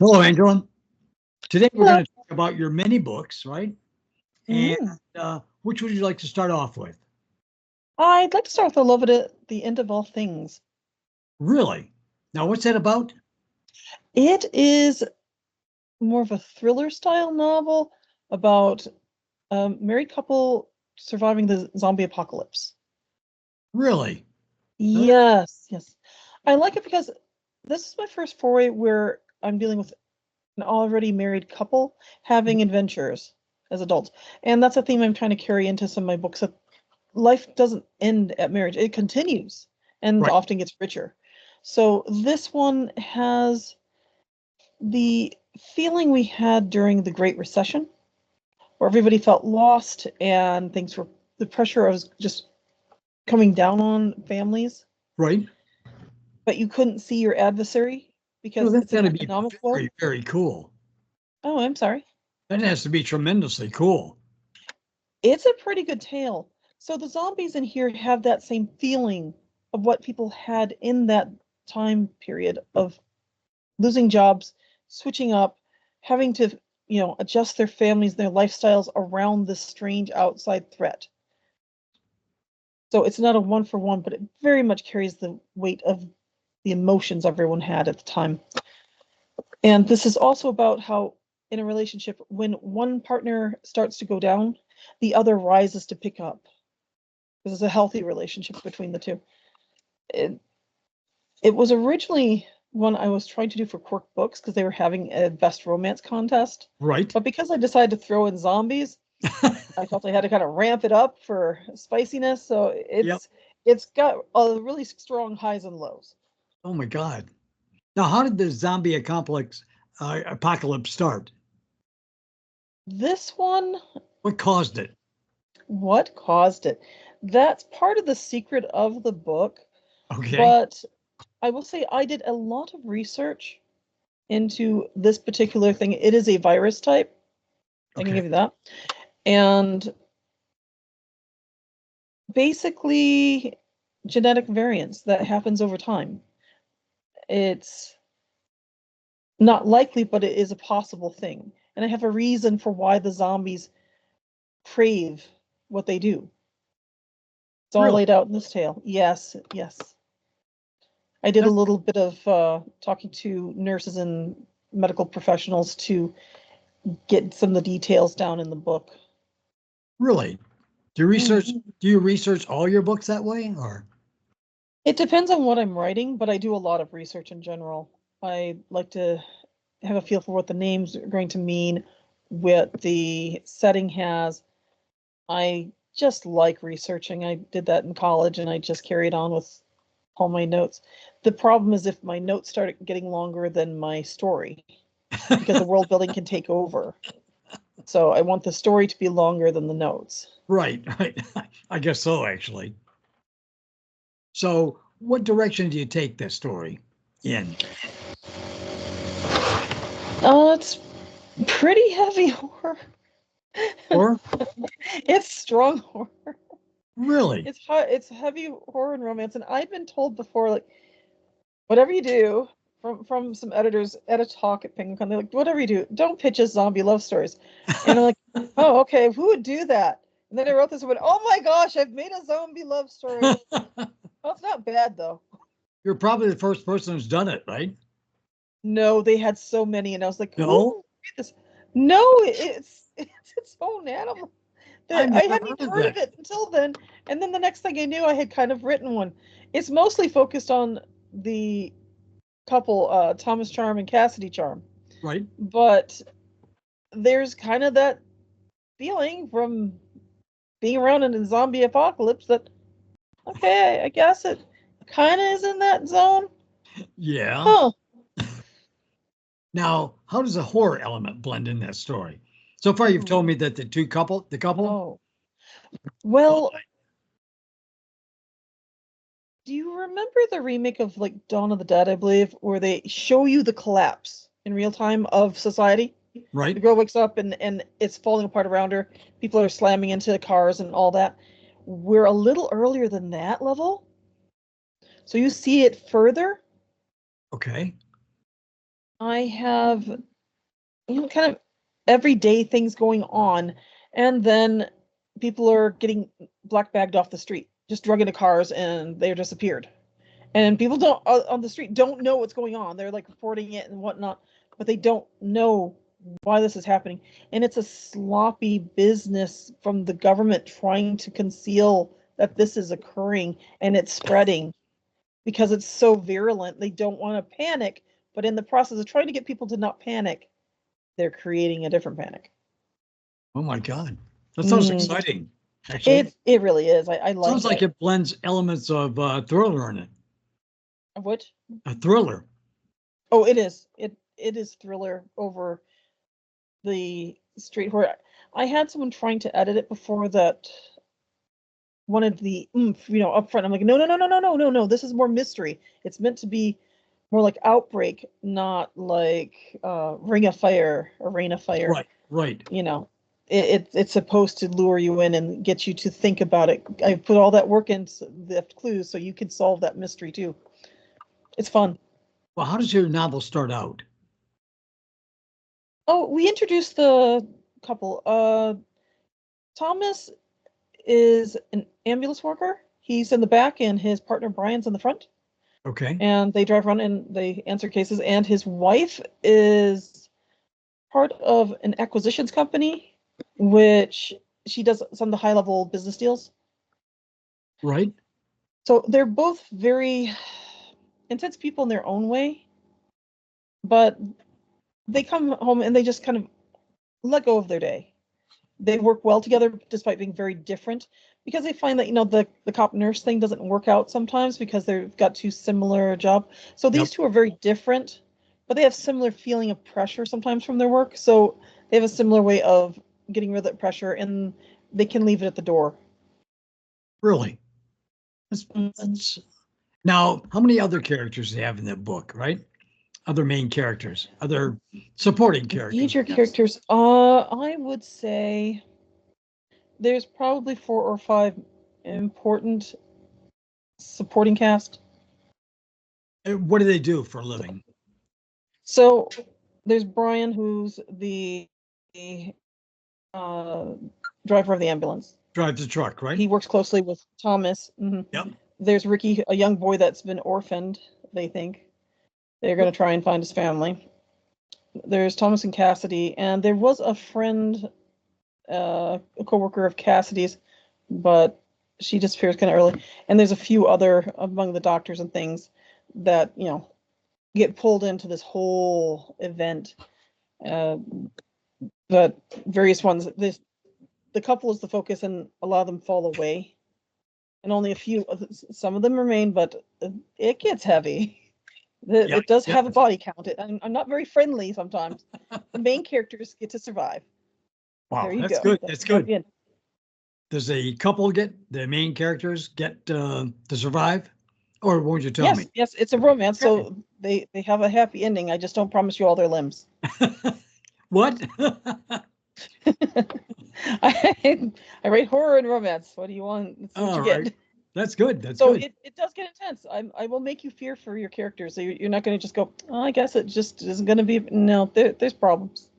Hello, Angela. Today we're Hello. going to talk about your mini books, right? And Mm. which would you like to start off with? I'd like to start with The Love at the End of All Things. Really? Now, what's that about? It is more of a thriller style novel about a married couple surviving the zombie apocalypse. Really? Now that- Yes, yes. I like it because this is my first foray where I'm dealing with an already married couple having adventures as adults. And that's a theme I'm trying to carry into some of my books that life doesn't end at marriage, it continues and Right. often gets richer. So this one has the feeling we had during the Great Recession, where everybody felt lost and things were the pressure was just coming down on families, Right. but you couldn't see your adversary Well, because that's it's an got to be economic war. very, very cool. Oh, I'm sorry. That has to be tremendously cool. It's a pretty good tale. So the zombies in here have that same feeling of what people had in that time period of losing jobs, switching up, having to, adjust their families, their lifestyles around this strange outside threat. So it's not a one for one, but it very much carries the weight of the emotions everyone had at the time. And this is also about how, in a relationship, when one partner starts to go down, the other rises to pick up. This is a healthy relationship between the two. It, it was originally one I was trying to do for Quirk Books because they were having a best romance contest. Right. But because I decided to throw in zombies, I felt I had to kind of ramp it up for spiciness. So Yep. it's got a really strong highs and lows. Oh my God. Now, how did the zombie apocalypse start? This one, What caused it? what caused it? That's part of the secret of the book. Okay. But I will say I did a lot of research into this particular thing. It is a virus type. I can Okay. give you that. And basically genetic variance that happens over time. It's not likely, but it is a possible thing. And I have a reason for why the zombies crave what they do. It's all Really? laid out in this tale. Yes, yes. I did a That's little bit of talking to nurses and medical professionals to get some of the details down in the book. really. Do you research? Mhm. Do you research all your books that way, or? It depends on what I'm writing, but I do a lot of research in general. I like to have a feel for what the names are going to mean, what the setting has. I just like researching. I did that in college and I just carried on with all my notes. The problem is if my notes start getting longer than my story, because the world building can take over. So I want the story to be longer than the notes. Right, right. I guess so, actually. So, what direction do you take this story in? It's pretty heavy horror. Or It's strong horror. really? It's heavy horror and romance, and I've been told before, like whatever you do, from some editors at a talk at Penguin Con, they're like, whatever you do, don't pitch us zombie love stories. And I'm like, oh, okay, who would do that? And then I wrote this and went, oh my gosh, I've made a zombie love story. Well, it's not bad though. You're probably the first person who's done it, right? No, they had so many, and I was like, who No, would read this? No, it's its own animal. I've I never hadn't heard even of heard that. of it until then. And then the next thing I knew, I had kind of written one. It's mostly focused on the couple, Thomas Charm and Cassidy Charm. Right? But there's kind of that feeling from being around in a zombie apocalypse that, okay, I guess it kind of is in that zone. Yeah. Huh. Now, how does the horror element blend in that story? So far, you've told Ooh. me that the couple. Oh. Well, do you remember the remake of like Dawn of the Dead, I believe, where they show you the collapse in real time of society? The Right? girl wakes up and it's falling apart around her. People are slamming into cars and all that. We're a little earlier than that level. So you see it further. Okay. I have, kind of everyday things going on, and then people are getting black bagged off the street, just drug into cars, and they're disappeared. And people don't on the street don't know what's going on. They're like reporting it and whatnot, but they don't know why this is happening. And it's a sloppy business from the government trying to conceal that this is occurring, and it's spreading because it's so virulent. They don't want to panic, but in the process of trying to get people to not panic, they're creating a different panic. Oh my God. That sounds exciting, actually. It really is. I like Sounds like it blends elements of thriller in it. Of which? A thriller. Oh, it is. It is thriller over the street where I had someone trying to edit it before that wanted the up front. I'm like, no. This is more mystery. It's meant to be more like Outbreak, not like Ring of Fire or Rain of Fire. Right. It's supposed to lure you in and get you to think about it. I put all that work into the clues so you can solve that mystery too. It's fun. Well, how does your novel start out? Oh, we introduced the couple. Thomas is an ambulance worker. He's in the back, and his partner Brian's in the front. Okay. And they drive around and they answer cases. And his wife is part of an acquisitions company, which she does some of the high-level business deals. Right. So they're both very intense people in their own way, but they come home and they just kind of let go of their day. They work well together despite being very different, because they find that the cop nurse thing doesn't work out sometimes because they've got two similar job. So these two are very different, but they have similar feeling of pressure sometimes from their work. So they have a similar way of getting rid of that pressure, and they can leave it at the door. Really? That's Now, how many other characters do they have in that book, right? Other main characters, other supporting characters. Major characters. I would say there's probably 4 or 5 important supporting cast. And what do they do for a living? So there's Brian, who's the driver of the ambulance. Drives the truck, right? He works closely with Thomas. Mm-hmm. Yep. There's Ricky, a young boy that's been orphaned, they think. They're going to try and find his family. There's Thomas and Cassidy, and there was a friend, a co-worker of Cassidy's, but she disappears kind of early. And there's a few other among the doctors and things that, get pulled into this whole event. But various ones, the couple is the focus, and a lot of them fall away. And only a few, some of them remain, but it gets heavy. It does have a body count. I'm not very friendly sometimes. The main characters get to survive. Wow, there you that's go. good. That's good. Does a couple the main characters get to survive? Or won't you tell me? Yes, it's a romance, so they have a happy ending. I just don't promise you all their limbs. What? I write horror and romance. What do you want? That's what you get. That's good. That's so good. It does get intense. I will make you fear for your characters. So you're not going to just go, oh, I guess it just isn't going to be. No, there's problems.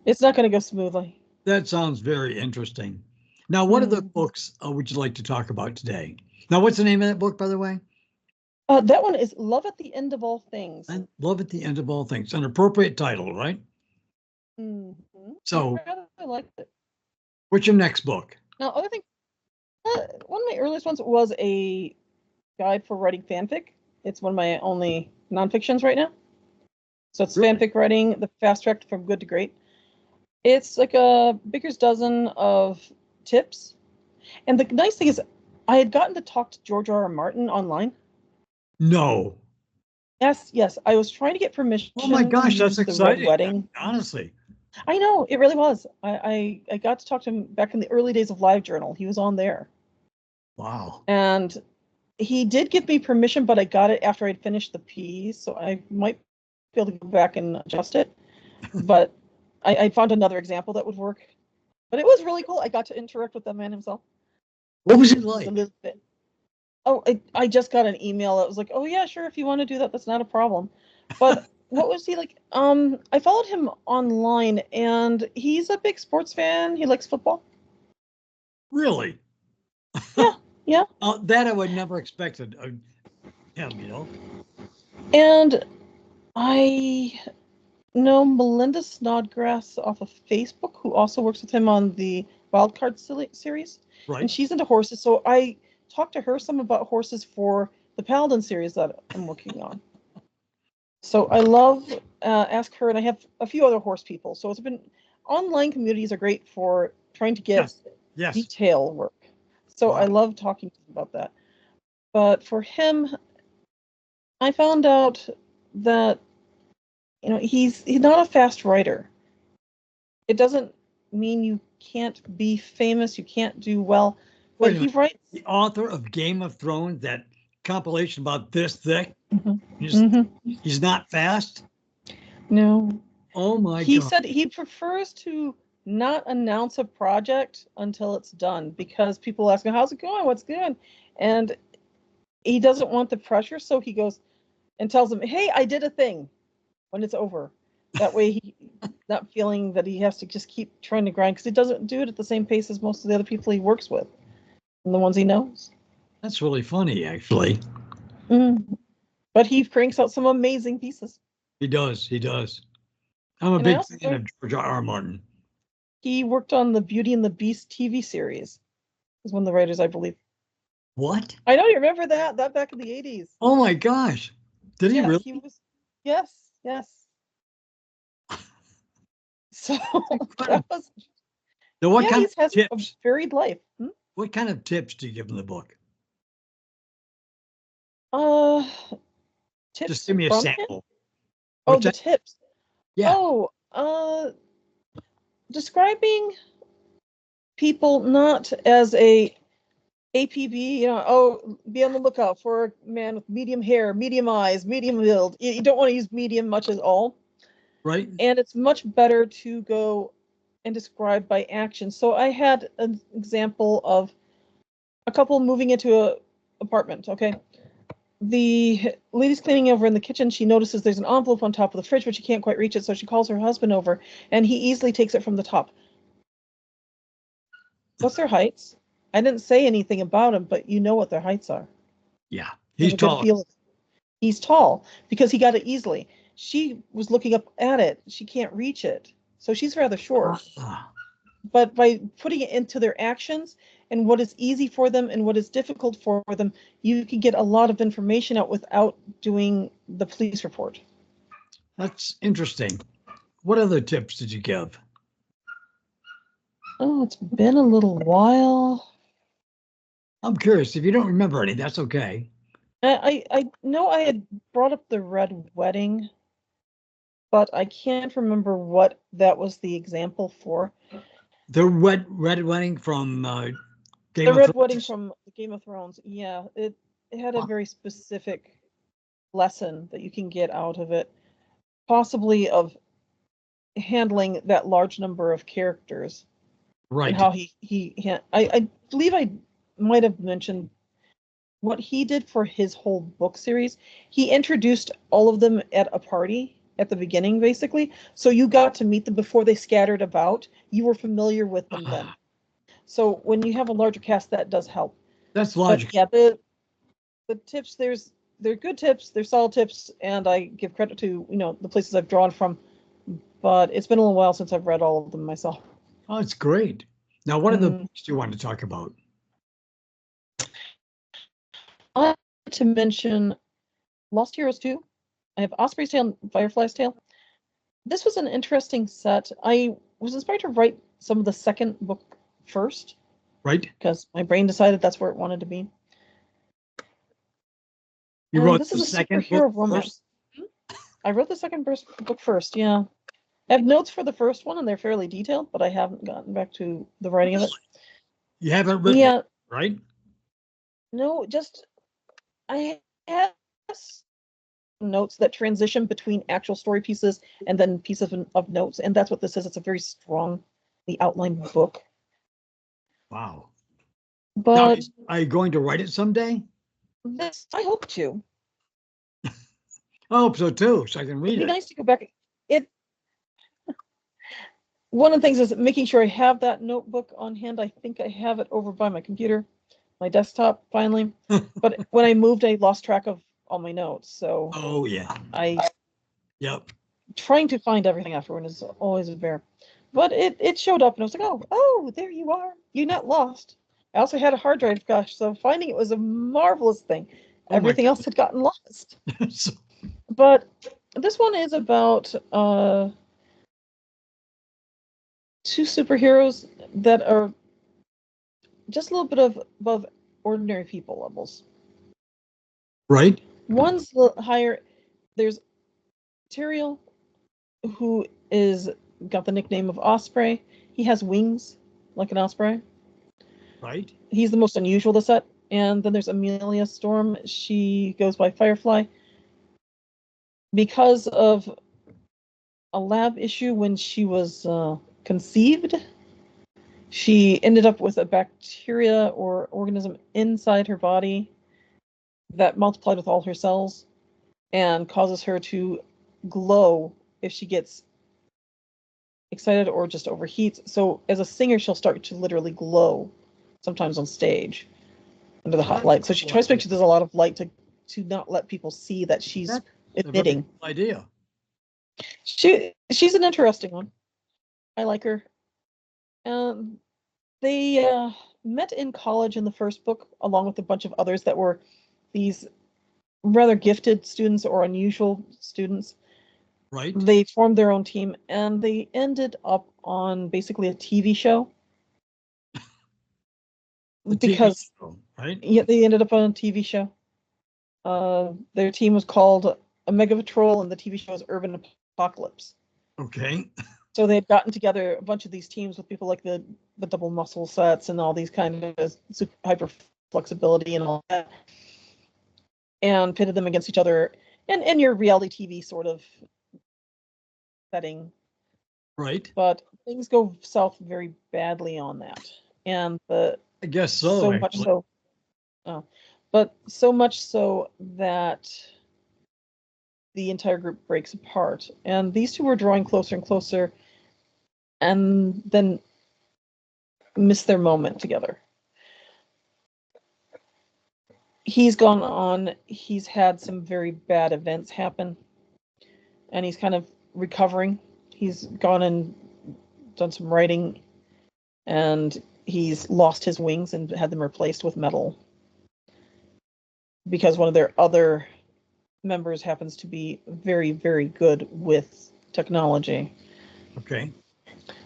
It's not going to go smoothly. That sounds very interesting. Now, what other books would you like to talk about today? Now, what's the name of that book, by the way? That one is Love at the End of All Things. And Love at the End of All Things. An appropriate title, right? Mm-hmm. So, I liked it. What's your next book? Now, other thing, one of my earliest ones was a guide for writing fanfic. It's one of my only nonfictions right now. So it's fanfic writing, the fast track from good to great. It's like a baker's dozen of tips. And the nice thing is, I had gotten to talk to George R.R. Martin online. No. Yes. I was trying to get permission. Oh my gosh, that's exciting. Wedding. Honestly. I know, it really was. I got to talk to him back in the early days of LiveJournal. He was on there. Wow. And he did give me permission, but I got it after I'd finished the piece, so I might be able to go back and adjust it. But I found another example that would work. But it was really cool. I got to interact with the man himself. What was it like? A little bit. Oh, I just got an email that was like, oh yeah, sure, if you want to do that, that's not a problem. But what was he like? I followed him online, and he's a big sports fan. He likes football. Really? Yeah, yeah. That I would never expected of him, you know? And I know Melinda Snodgrass off of Facebook, who also works with him on the Wildcard series, and Right? she's into horses. So I talked to her some about horses for the Paladin series that I'm working on. So I love ask her, and I have a few other horse people. So it's been online communities are great for trying to get Yes. Yes. detail work. So I Wow. love talking to him about that. But for him, I found out that he's not a fast writer. It doesn't mean you can't be famous, you can't do well, but Wait a he minute. writes. The author of Game of Thrones, that compilation about this thick, Mhm, he's, mhm. he's not fast? No, Oh my he God. said he prefers to not announce a project until it's done because people ask him, "How's it going? What's good?" And he doesn't want the pressure, so he goes and tells them, "Hey, I did a thing," when it's over. That way, he not feeling that he has to just keep trying to grind because he doesn't do it at the same pace as most of the other people he works with and the ones he knows. That's really funny, actually. Mm. But he cranks out some amazing pieces. He does. He does. I'm a And I big also fan learned of George R. R. Martin. he worked on the Beauty and the Beast TV series. Was one of the writers, I believe. What? I know you remember that back in the 80s. Oh my gosh. Did he Yeah, really? he was. Yes, yes. So that Incredible. was. Now, what Yeah, kind he of has a tips? varied life. What kind of tips do you give in the book? Uh, Just tips give me a from him? sample. Oh, What's the that? tips. Yeah. Oh, describing people not as a APB, be on the lookout for a man with medium hair, medium eyes, medium build. You don't want to use medium much at all. Right. And it's much better to go and describe by action. So I had an example of a couple moving into a apartment, okay? The lady's cleaning over in the kitchen. She notices there's an envelope on top of the fridge, but she can't quite reach it, so she calls her husband over, and he easily takes it from the top. What's their heights? I didn't say anything about him, but you know what their heights are. Yeah. You He's have a good tall. feel. He's tall because he got it easily. She was looking up at it. She can't reach it. So she's rather short. Ah, But by putting it into their actions and what is easy for them and what is difficult for them, you can get a lot of information out without doing the police report. that's interesting. What other tips did you give? Oh, it's been a little while. I'm curious. If you don't remember any, that's okay. I know I had brought up the red wedding, but I can't remember what that was the example for. The red wedding from Game The of red wedding Thrones. from Game of Thrones. Yeah, it had a Wow. very specific lesson that you can get out of it, possibly of handling that large number of characters and Right. how I believe I might have mentioned what he did for his whole book series. He introduced all of them at a party at the beginning, basically. So you got to meet them before they scattered about. You were familiar with them then. Ah, So when you have a larger cast, that does help. that's But logical. yeah, the tips they're good tips, they're solid tips, and I give credit to the places I've drawn from. But it's been a little while since I've read all of them myself. Oh, it's great. Now, what are the Mm. books you want to talk about? I want to mention Lost Heroes 2. I have Osprey's Tale and Firefly's Tale. This was an interesting set. I was inspired to write some of the second book first Right? because my brain decided that's where it wanted to be. You And wrote this the is a second book superhero first? romance. I wrote the second book first, yeah. I have notes for the first one and they're fairly detailed, but I haven't gotten back to the writing of it. You haven't written it, Yeah, right? no, just I have notes that transition between actual story pieces and then pieces of notes, and that's what this is. It's a very strongly outlined book. Wow. Now, But are you going to write it someday? this, I hope to. I hope so too, so I can read It'd be it. nice to go back. It One of the things is making sure I have that notebook on hand. I think I have it over by my computer, my desktop finally. But when I moved, I lost track of all my notes. So Oh, yeah. I Yep. trying to find everything afterward is always a bear. But it showed up and I was like, oh, there you are. You're not lost. I also had a hard drive, gosh, so finding it was a marvelous thing. Oh, my Everything else had gotten lost. goodness. But this one is about two superheroes that are just a little bit of above ordinary people levels. Right? One's a little higher. There's Tyrael, who is got the nickname of Osprey. He has wings like an osprey. Right? He's the most unusual to set. And then there's Amelia Storm. She goes by Firefly because of a lab issue when she was conceived. She ended up with a bacteria or organism inside her body that multiplied with all her cells and causes her to glow if she gets excited or just overheats. So as a singer, she'll start to literally glow sometimes on stage under the hot light. So she tries to make sure there's a lot of light to not let people see that she's That's a very emitting. cool idea. She's an interesting one. I like her. They met in college in the first book, along with a bunch of others that were these rather gifted students or unusual students. Right? They formed their own team and they ended up on basically a TV show The TV because show, right? yeah, they ended up on a TV show. Their team was called Omega Patrol, and the TV show was Urban Apocalypse. Okay. So they had gotten together a bunch of these teams with people like the double muscle sets and all these kind of super hyper flexibility and all that, and pitted them against each other in your reality TV sort of setting. Right. But things go south very badly on that, and I guess so, so much actually. so, but so much so that the entire group breaks apart. And these two were drawing closer and closer, and then miss their moment together. He's gone on, he's had some very bad events happen, and he's kind of recovering. He's gone and done some writing, and he's lost his wings and had them replaced with metal because one of their other members happens to be very, very good with technology. Okay.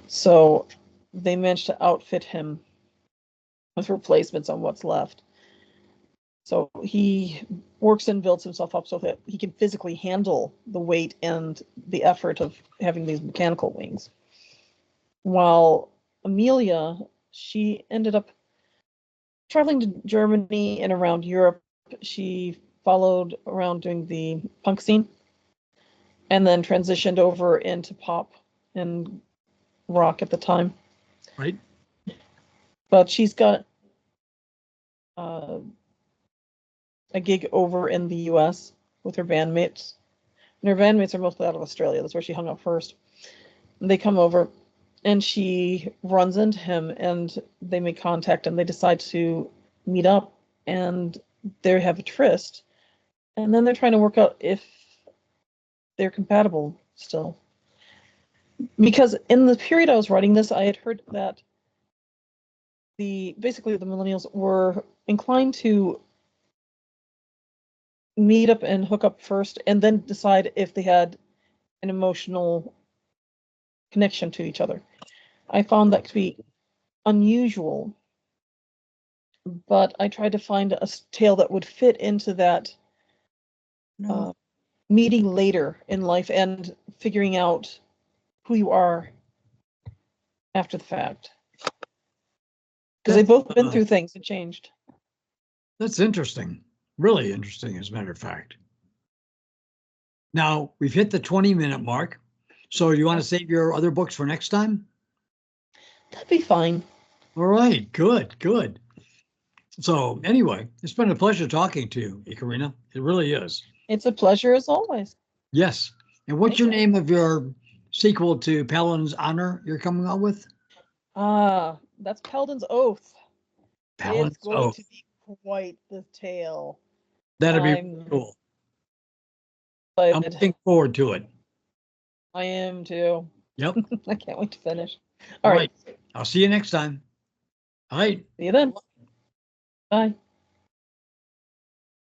So they managed to outfit him with replacements on what's left. So he works and builds himself up so that he can physically handle the weight and the effort of having these mechanical wings. While Amelia, she ended up traveling to Germany and around Europe. She followed around doing the punk scene and then transitioned over into pop and rock at the time. Right. But she's got a gig over in the US with her bandmates. And her bandmates are mostly out of Australia. That's where she hung out first. And they come over and she runs into him and they make contact and they decide to meet up and they have a tryst. And then they're trying to work out if they're compatible still. Because in the period I was writing this, I had heard that basically the millennials were inclined to meet up and hook up first and then decide if they had an emotional connection to each other. I found that to be unusual, but I tried to find a tale that would fit into that meeting later in life and figuring out who you are after the fact. Because they've both been through things and changed. That's interesting. Really interesting, as a matter of fact. Now, we've hit the 20-minute mark. So you want to save your other books for next time? That'd be fine. All right. Good. Good. So anyway, it's been a pleasure talking to you, Carina. It really is. It's a pleasure as always. Yes. And what's Thank your you. name of your sequel to Paladin's Honor you're coming out with? That's Peldon's Oath. It's Paladin's going Oath. to be quite the tale. That'd be I'm cool. I'm excited. looking forward to it. I am too. Yep. I can't wait to finish. All All right. right. I'll see you next time. All right. See you then. Bye.